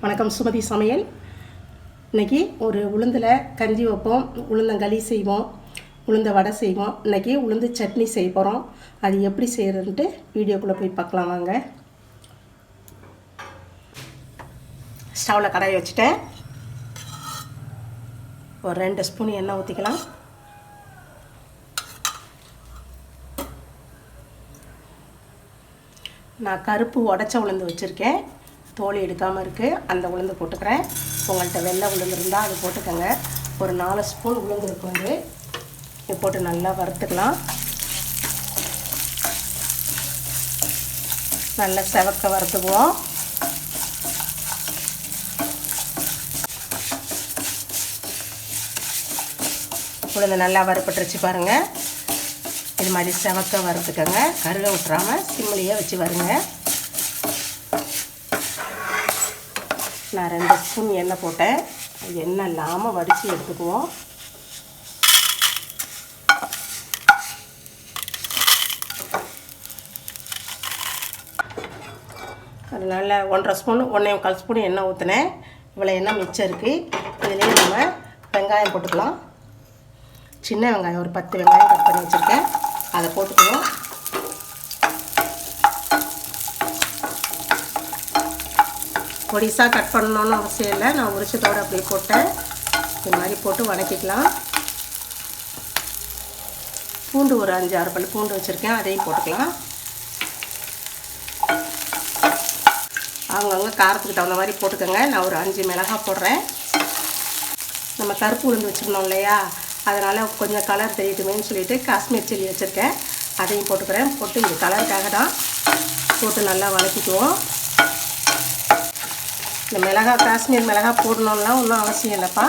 வணக்கம். சுமதி சமையல். இன்றைக்கி ஒரு உளுந்தில் கஞ்சி வைப்போம், உளுந்தங்களி செய்வோம், உளுந்த வடை செய்வோம். இன்றைக்கி உளுந்து சட்னி செய்ய போகிறோம். அது எப்படி செய்கிறதுன்ட்டு வீடியோக்குள்ளே போய் பார்க்கலாம் வாங்க. ஸ்டவ்வில் கடாயை வச்சுட்டேன். ஒரு 2 ஸ்பூன் எண்ணெய் ஊற்றிக்கலாம். நான் கருப்பு உடச்ச உளுந்து வச்சுருக்கேன், தோல் எடுக்காமல் இருக்குது. அந்த உளுந்து போட்டுக்கிறேன். உங்கள்கிட்ட வெள்ளை உளுந்து இருந்தால் அது போட்டுக்கோங்க. ஒரு 4 ஸ்பூன் உளுந்து இருக்கு வந்து இது போட்டு நல்லா வறுத்துக்கலாம். நல்லா செவக்க வறுத்துக்குவோம். உளுந்து நல்லா வறுப்பட்டுருச்சு பாருங்கள். இது மாதிரி செவக்க வறுத்துக்கோங்க. கருக விட்டுறாமல் சிம்மிலேயே வச்சு வருங்க. நான் 2 ஸ்பூன் எண்ணெய் போட்டேன். எண்ணெய் இல்லாமல் வடித்து எடுத்துக்குவோம். அதனால் 1.5 ஸ்பூன் 1.25 ஸ்பூன் எண்ணெய் ஊற்றினேன். இவ்வளோ எண்ணெய் மிச்சம் இருக்குது. இதுலேயே நம்ம வெங்காயம் போட்டுக்கலாம். சின்ன வெங்காயம் ஒரு 10 வெங்காயம் கட் பண்ணி வச்சுருக்கேன், அதை போட்டுக்குவோம். பொடிசாக கட் பண்ணணுன்னு அவசியம் இல்லை. நான் உரிச்சதோடு அப்படியே போட்டேன். இது மாதிரி போட்டு வதக்கிக்கலாம். பூண்டு ஒரு 5-6 பல் பூண்டு வச்சுருக்கேன், அதையும் போட்டுக்கலாம். அவங்கவுங்க காரத்துக்கு தகுந்த மாதிரி போட்டுக்கோங்க. நான் ஒரு 5 மிளகாய் போடுறேன். நம்ம கருப்பு உளுந்து வச்சுருந்தோம் இல்லையா, அதனால் கொஞ்சம் கலர் தெரியட்டுமேன்னு சொல்லிவிட்டு காஷ்மீர் சில்லி வச்சுருக்கேன், அதையும் போட்டுக்கிறேன். போட்டு இது கலருக்காக தான் போட்டு நல்லா வதக்கிக்குவோம். இந்த மிளகாய் காஷ்மீர் மிளகாய் போடணுன்னா ஒன்றும் அவசியம் இல்லைப்பா.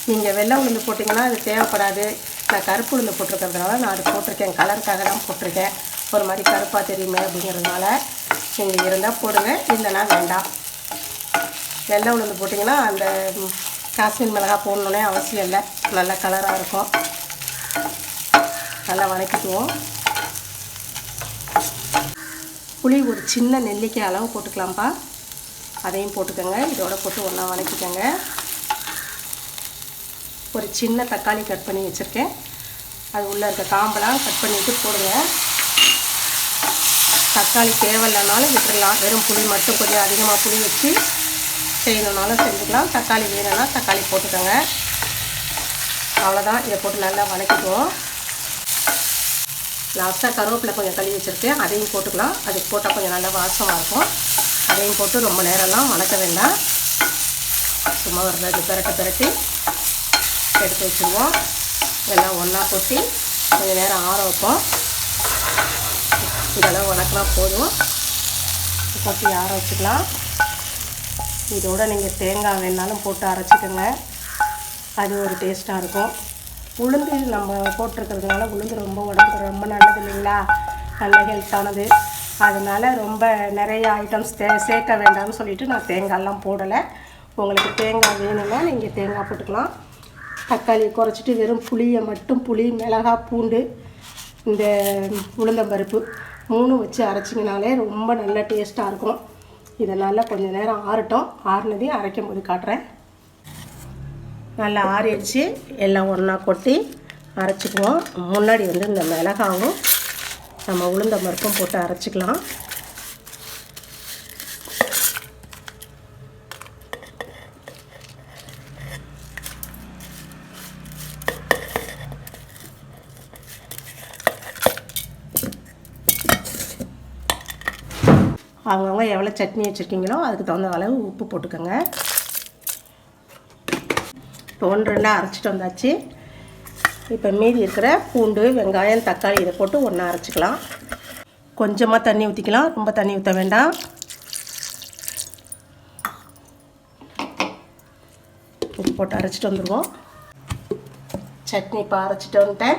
நீங்கள் வெள்ளை உளுந்து போட்டிங்கன்னா அது தேவைப்படாது. நான் கருப்பு உளுந்து போட்டிருக்கிறதுனால நான் அது போட்டிருக்கேன், கலருக்காக தான் போட்டிருக்கேன். ஒரு மாதிரி கருப்பாக தெரியுமே அப்படிங்கிறதுனால நீங்கள் இருந்தால் போடுங்க, இல்லைன்னா வேண்டாம். வெள்ளை உளுந்து போட்டிங்கன்னா அந்த காஷ்மீர் மிளகாய் போடணுன்னே அவசியம் இல்லை. நல்ல கலராக இருக்கும். நல்லா வதக்கிக்குவோம். புளி ஒரு சின்ன நெல்லிக்காய் அளவு போட்டுக்கலாம்ப்பா, அதையும் போட்டுக்கோங்க. இதோட போட்டு ஒன்றா வதக்கிக்கோங்க. ஒரு சின்ன தக்காளி கட் பண்ணி வச்சுருக்கேன், அது உள்ளே இருக்க காம்பெல்லாம் கட் பண்ணிவிட்டு போடுங்க. தக்காளி தேவையில்லைனாலும் விட்டுடலாம். வெறும் புளி மட்டும் கொஞ்சம் அதிகமாக புளி வச்சு செய்யணுன்னாலும் செஞ்சுக்கலாம். தக்காளி வேணும்னா தக்காளி போட்டுக்கோங்க. அவ்வளோதான். இதை போட்டு நல்லா வதக்கிக்குவோம். லாஸ்ட்டாக கருவேப்பிலை கொஞ்சம் கழுவி வச்சுருக்கேன், அதையும் போட்டுக்கலாம். அதுக்கு போட்டால் கொஞ்சம் நல்லா வாசமாக இருக்கும். அதையும் போட்டு ரொம்ப நேரம்லாம் வதக்க வேண்டாம். சும்மா ஒரு 2 பிரட்டி எடுத்து வச்சுருவோம். எல்லாம் ஒன்றா கொட்டி கொஞ்சம் நேரம் ஆற வைப்போம். இதெல்லாம் வதக்கலாம் போதும். கொட்டி ஆற வச்சுக்கலாம். இதோட நீங்கள் தேங்காய் வேணாலும் போட்டு அரைச்சிக்கோங்க, அது ஒரு டேஸ்ட்டாக இருக்கும். உளுந்து நம்ம போட்டிருக்கிறதுனால உளுந்து ரொம்ப உடம்புக்கு ரொம்ப நல்லது இல்லைங்களா, நல்ல ஹெல்த்தானது. அதனால் ரொம்ப நிறைய ஐட்டம்ஸ் சேர்க்க வேண்டாம்னு சொல்லிவிட்டு நான் தேங்காயெல்லாம் போடலை. உங்களுக்கு தேங்காய் வேணும்னா நீங்கள் தேங்காய் போட்டுக்கலாம். தக்காளி குறைச்சிட்டு வெறும் புளியை மட்டும், புளி, மிளகாய், பூண்டு, இந்த உளுந்தம்பருப்பு 3 வச்சு அரைச்சிங்கனாலே ரொம்ப நல்ல டேஸ்ட்டாக இருக்கும். இதனால் கொஞ்சம் நேரம் ஆறட்டும். ஆறுனதையும் அரைக்கும் போது காட்டுறேன். நல்லா ஆறிடுச்சு. எல்லாம் ஒன்றா கொட்டி அரைச்சிக்குவோம். முன்னாடி வந்து இந்த மிளகாவும் நம்ம உளுந்தம்பருப்பும் போட்டு அரைச்சிக்கலாம். அவங்கவுங்க எவ்வளோ சட்னி வச்சுருக்கீங்களோ அதுக்கு தகுந்த அளவு உப்பு போட்டுக்கோங்க. இப்போ 1-2 அரைச்சிட்டு வந்தாச்சு. இப்போ மீதி இருக்கிற பூண்டு, வெங்காயம், தக்காளி இதை போட்டு ஒன்றா அரைச்சிக்கலாம். கொஞ்சமாக தண்ணி ஊற்றிக்கலாம், ரொம்ப தண்ணி ஊற்ற வேண்டாம். உப்பு போட்டு அரைச்சிட்டு வந்துடுவோம். சட்னி இப்போ அரைச்சிட்டு வந்துட்டேன்.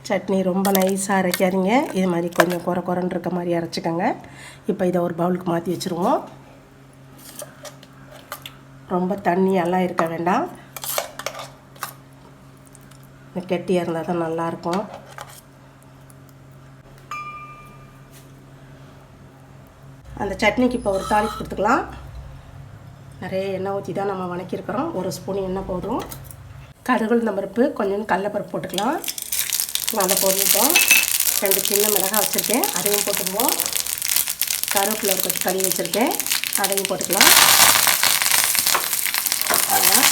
சட்னி ரொம்ப நைஸாக அரைக்காதீங்க, இது மாதிரி கொஞ்சம் குறைன்னு இருக்க மாதிரி அரைச்சிக்கோங்க. இப்போ இதை ஒரு பவுலுக்கு மாற்றி வச்சுருவோம். ரொம்ப தண்ணியெல்லாம் இருக்க வேண்டாம், கெட்டியாக இருந்தால் தான் நல்லாயிருக்கும். அந்த சட்னிக்கு இப்போ ஒரு தாளிப்பு கொடுத்துக்கலாம். நிறைய எண்ணெய் ஊற்றி தான் நம்ம வணக்கியிருக்கிறோம். 1 ஸ்பூன் எண்ணெய் போதும். கடுகு பருப்பு கொஞ்சம் கடலைப்பருப்பு போட்டுக்கலாம். அதை போட்டுட்டோம். 2 சின்ன மிளகாய் வச்சுருக்கேன், அதையும் போட்டுக்குவோம். கருவேப்பிலை கொஞ்சம் கழுவி வச்சுருக்கேன், அதையும் போட்டுக்கலாம். அதான்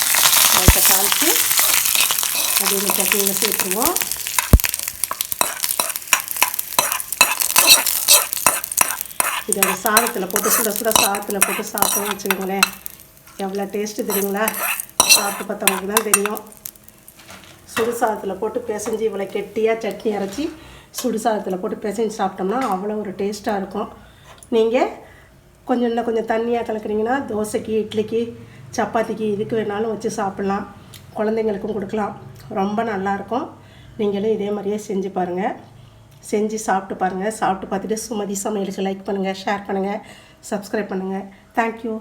லைட்டை காய்ச்சி அதையும் சட்னியில் சேர்த்துருவோம். இதோட சாதத்தில் போட்டு சுட சுட சாதத்தில் போட்டு சாப்பிட்டோம்னு வச்சுக்கோங்களேன், எவ்வளோ டேஸ்ட்டு தெரியுங்களா? சாப்பிட்டு பார்த்தவங்களுக்கு தான் தெரியும். சுடு சாதத்தில் போட்டு பிசைஞ்சு இவ்வளோ கெட்டியாக சட்னி அரைச்சி சுடு சாதத்தில் போட்டு பிசைஞ்சு சாப்பிட்டோம்னா அவ்வளோ ஒரு டேஸ்ட்டாக இருக்கும். நீங்கள் இன்னும் கொஞ்சம் தண்ணியாக கலக்குறீங்கன்னா தோசைக்கு, இட்லிக்கு, சப்பாத்திக்கு இதுக்கு வேணாலும் வச்சு சாப்பிட்லாம். குழந்தைங்களுக்கும் கொடுக்கலாம். ரொம்ப நல்லாயிருக்கும். நீங்களும் இதே மாதிரியே செஞ்சு பாருங்கள். செஞ்சு சாப்பிட்டு பாருங்கள். சாப்பிட்டு பார்த்துட்டு சுமதி சமையலுக்கு லைக் பண்ணுங்கள், ஷேர் பண்ணுங்கள், சப்ஸ்கிரைப் பண்ணுங்கள். தேங்க்யூ.